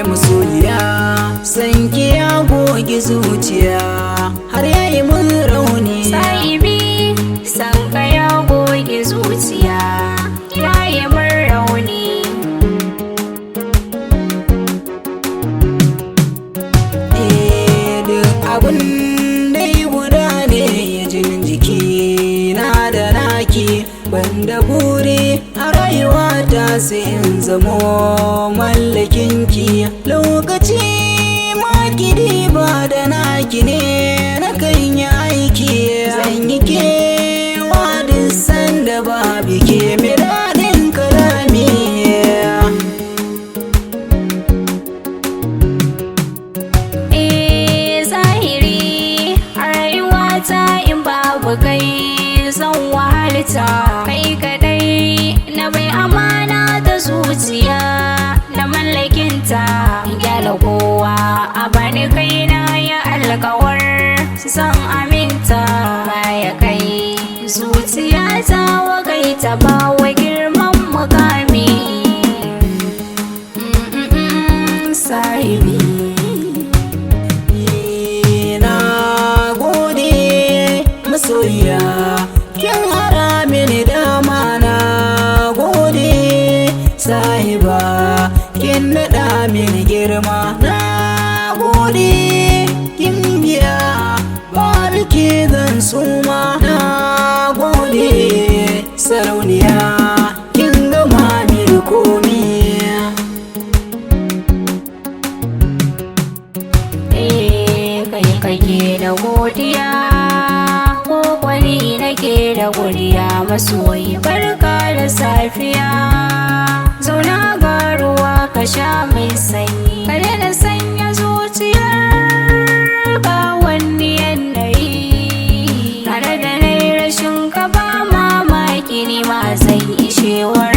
Masoyiya sanki ya goge zuciya har yayi mun rauni. Sahibi sanka ya goge zuciya yayi mun rauni. Duk abun dai guda ne ya jinin jiki na da naki, banda buri a rayuwata sai in zamo mallakinki. Lokaci makidi ba da naki ne na kan yi aiki, zan yi kewa duk sanda babu ke mai daɗin kalami. Zahiri a rayuwata in babu kai zan wahalta. Kai kadai na bai amana da zuciya na mallakinta. Gyala kowa a bani kaina ya alkawar zan aminta. Baya kai zuciyata wagaita ba wa girman mukami. Sahibi masoyiya kin hara mini dama, na gode. Sahiba kin naɗa mini girma, na gode. Kin biya babu ke zan suma, na gode. Sarauniya kin gama mini komi. kai kake da godiya ko kwani nake da godiya. Masoyi barka da safiya, zauna ga ruwa ka sha mai sanyi. Ka daina sanya zuciyar ka wani yanayi. Tare da nai rashin ka ba mamaki ni ma zan ishewar